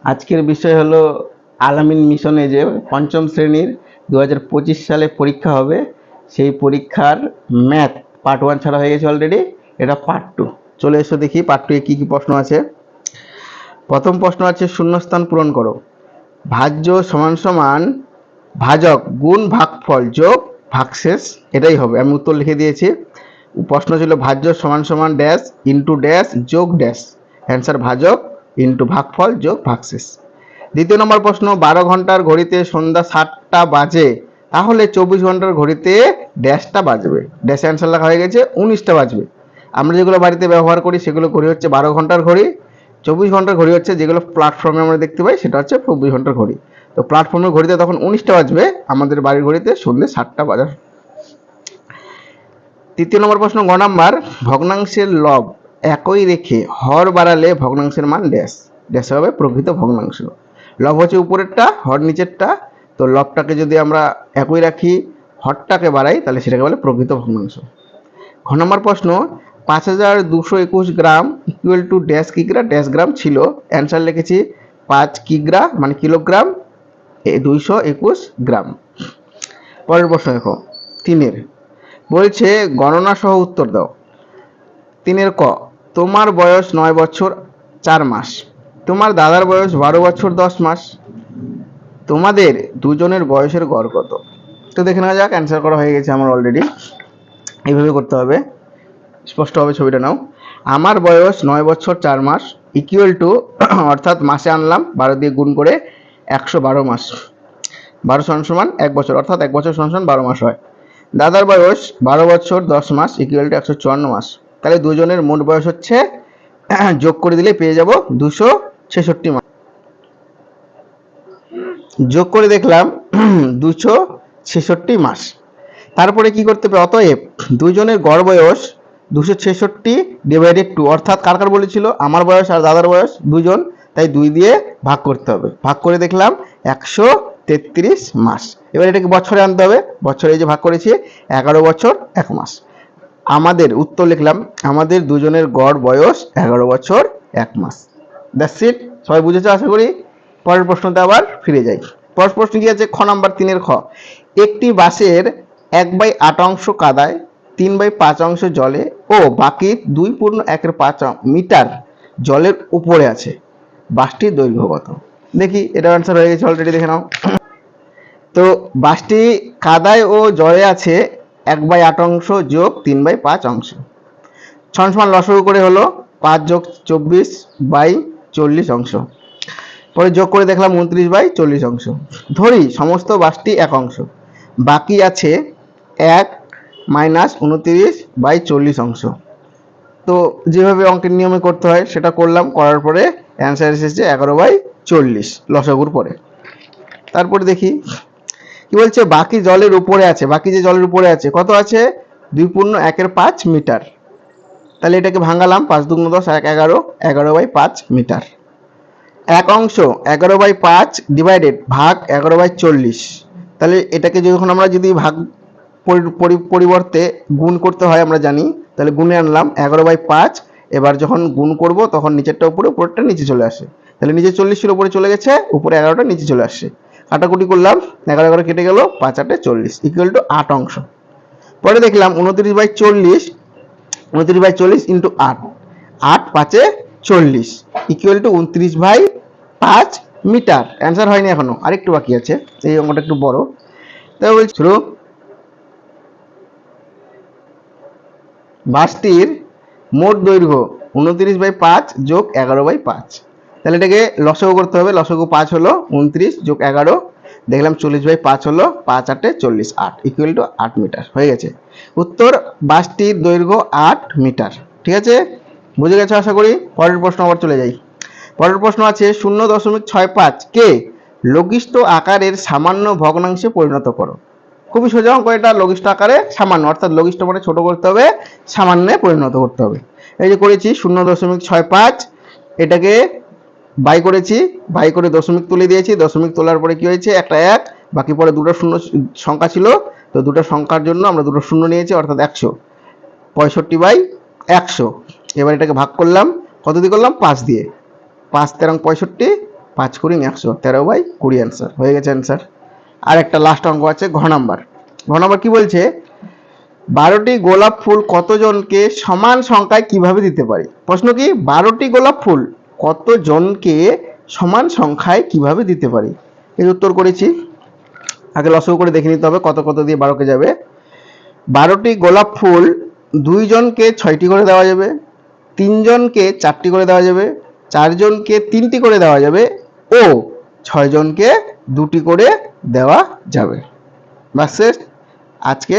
আজকের বিষয় হলো আলামিন মিশনে যে পঞ্চম শ্রেণীর 2025 সালে পরীক্ষা হবে, সেই পরীক্ষার ম্যাথ পার্ট 1 ছাড়া হয়ে গেছে অলরেডি, এটা পার্ট 2। চলে এসো দেখি পার্ট 2 এ কি কি প্রশ্ন আছে। প্রথম প্রশ্ন আছে শূন্যস্থান পূরণ করো। ভাজ্য সমান সমান ভাজক গুণ ভাগফল যোগ ভাগশেষ, এটাই হবে। আমি উত্তর লিখে দিয়েছি। প্রশ্ন ছিল ভাজ্য সমান সমান ড্যাশ ইন্টু ড্যাশ যোগ ড্যাশ, অ্যান্সার ভাজক ইন্টু ভাগফল যোগ ভাগশেষ। দ্বিতীয় নম্বর প্রশ্ন 12 ঘন্টার ঘড়িতে সন্ধ্যা 7টা বাজে, তাহলে 24 ঘন্টার ঘড়িতে ড্যাশটা বাজবে। ড্যাশ অ্যান্সার লেখা হয়ে গেছে 19টা বাজবে। আমরা যেগুলো বাড়িতে ব্যবহার করি সেগুলো ঘড়ি হচ্ছে 12 ঘন্টার ঘড়ি, 24 ঘন্টার ঘড়ি হচ্ছে যেগুলো প্ল্যাটফর্মে আমরা দেখতে পাই সেটা হচ্ছে 24 ঘন্টার ঘড়ি। তো প্ল্যাটফর্মের ঘড়িতে তখন 19টা বাজবে, আমাদের বাড়ির ঘড়িতে সন্ধ্যে 7টা বাজার। তৃতীয় নম্বর প্রশ্ন গ নাম্বার ভগ্নাংশের লব একই রেখে হর বাড়ালে ভগ্নাংশের মান ড্যাশ, ড্যাশ হবে প্রকৃত ভগ্নাংশ। লব হচ্ছে উপরেরটা, হর নিচেরটা, তো লবটাকে যদি আমরা একই রাখি, হরটাকে বাড়াই, তাহলে সেটাকে বলে প্রকৃত ভগ্নাংশ। ঘ নম্বর প্রশ্ন 5221 গ্রাম ইকুয়াল টু ড্যাশ কিগ্রা ড্যাশ গ্রাম ছিল, অ্যান্সার লিখেছি 5 কিগ্রা মানে কিলোগ্রাম 221 গ্রাম। পরের প্রশ্ন দেখো 3-এর, বলছে গণনা সহ উত্তর দাও। 3-এর ক, তোমার বয়স 9 বছর 4 মাস, তোমার দাদার বয়স 12 বছর 10 মাস, তোমাদের দুজনের বয়সের গড় কত? তো দেখে নেওয়া যাক, অ্যান্সার করা হয়ে গেছে আমার অলরেডি। এইভাবে করতে হবে, স্পষ্ট হবে ছবিটা নাও। আমার বয়স 9 বছর 4 মাস ইকুয়াল টু, অর্থাৎ মাসে আনলাম 12 দিয়ে গুণ করে 112 মাস, 12 সমান সমান 1 বছর, অর্থাৎ 1 বছর সমান সমান 12 মাস হয়। দাদার বয়স 12 বছর 10 মাস ইকুয়াল টু 154 মাস, তাহলে দুজনের মোট বয়স হচ্ছে যোগ করে দিলে পেয়ে যাব 266 মাস। যোগ করে দেখলাম 266 মাস। তারপরে কি করতে হবে, অতএব দুজনের গড় বয়স 266 ডিভাইডেড 2, অর্থাৎ কার কার বলেছিল, আমার বয়স আর দাদার বয়স দুজন, তাই 2 দিয়ে ভাগ করতে হবে। ভাগ করে দেখলাম 133 মাস। এবার এটাকে বছরে আনতে হবে, বছরে এই যে ভাগ করেছি 11 বছর 1 মাস। আমাদের উত্তর লিখলাম, আমাদের দুজনের গড় বয়স 11 বছর 1 মাস। That's it. সবাই বুঝেছো আশা করি। পরের প্রশ্নতে আবার ফিরে যাই। পরের প্রশ্ন কি আছে, খ নাম্বার 3-এর খ, একটি বাসের 1/8 অংশ কাদায়, 3/5 অংশ জলে ও বাকি 2.1/5 মিটার জলের উপরে আছে, বাসটির দৈর্ঘ্য কত? দেখি, এটা অ্যান্সার হয়ে গেছে অলরেডি, দেখে নাও। তো বাসটি কাদায় ও জলে আছে 1/8 অংশ যোগ 3/5 অংশ, সমান লসাগু করে হলো 5 যোগ 24/40 অংশ। পরে যোগ করে দেখলাম 29/40 অংশ। ধরি সমস্ত বাসটি 1 অংশ, বাকি আছে 1 মাইনাস 29/40 অংশ। তো যেভাবে অঙ্কের নিয়মে করতে হয় সেটা করলাম, করার পরে অ্যান্সার এসেছে 11/40 লসাগুর পরে। তারপরে দেখি কি বলছে, বাকি জলের উপরে আছে, বাকি যে জলের উপরে আছে কত আছে, 2.1/5 মিটার। তাহলে এটাকে ভাঙালাম, 5 2 10 1 11, 11/5 মিটার। এক অংশ 11/5 ডিভাইডেড ভাগ 11/40, তাহলে এটাকে যখন আমরা যদি ভাগ পরিবর্তে গুণ করতে হয় আমরা জানি, তাহলে গুণে আনলাম 11/5। এবার যখন গুণ করব তখন নিচেরটা উপরে, উপরেরটা নিচে চলে আসে, তাহলে নিচে 40 ছিল উপরে চলে গেছে, উপরে 11টা নিচে চলে আসছে। কাটাকুটি করলাম, 11 11 কেটে গেল, 5 8 40 ইকুয়াল টু 8 অংশ। পরে দেখলাম 29/40 into 8, 8 5 40 equal to 29/5 metre. Answer হয়নি এখনো, আরেকটু বাকি আছে, এই অঙ্কটা একটু বড়। তাই বলছি শুরু, বাসটির মোট দৈর্ঘ্য 29/5 যোগ 11/5, তাহলে এটাকে লসাগু করতে হবে। লসাগু 5 হলো 29 যোগ 11, দেখলাম 40/5 হলো 5 8 40, 8 ইকুয়াল টু 8 মিটার হয়ে গেছে। উত্তর, বাসটির দৈর্ঘ্য 8 মিটার। ঠিক আছে, বুঝে গেছো আশা করি। পরের প্রশ্ন আবার চলে যাই। পরের প্রশ্ন আছে 0.65 কে লঘিষ্ঠ আকারের সামান্য ভগ্নাংশে পরিণত করো। খুবই সোজা অঙ্ক এটা, লঘিষ্ঠ আকারে সামান্য, অর্থাৎ লঘিষ্ঠ মানে ছোট করতে হবে, সামান্যে পরিণত করতে হবে। এই যে করেছি 0.65, এটাকে বাই করেছি, বাই করে দশমিক তুলে দিয়েছি। দশমিক তোলার পরে কি হয়েছে, একটা 1, বাকি পরে দুটো শূন্য সংখ্যা ছিল, তো দুটো সংখ্যার জন্য আমরা দুটো শূন্য নিয়েছি, অর্থাৎ 100, 65/100। এবার এটাকে ভাগ করলাম, কত দিয়ে করলাম, 5 দিয়ে, 5 13 65, 5 কুড়ি 100, 13/20 অ্যান্সার হয়ে গেছে অ্যান্সার। আর একটা লাস্ট অঙ্ক আছে ঘ নাম্বার। ঘ নাম্বার কি বলছে, 12টি গোলাপ ফুল কতজনকে সমান সংখ্যায় কিভাবে দিতে পারি? প্রশ্ন কি, 12টি গোলাপ ফুল কতজনকে সমান সংখ্যায় কিভাবে দিতে পারি? এর উত্তর করেছি, আগে লসগু করে দেখে নিতে হবে কত কত দিয়ে 12কে যাবে। 12টি গোলাপ ফুল 2 জনকে 6টি করে দেওয়া যাবে, 3 জনকে 4টি করে দেওয়া যাবে, 4 জনকে 3টি করে দেওয়া যাবে ও 6 জনকে 2টি করে দেওয়া যাবে। বাস শেষ। আজকে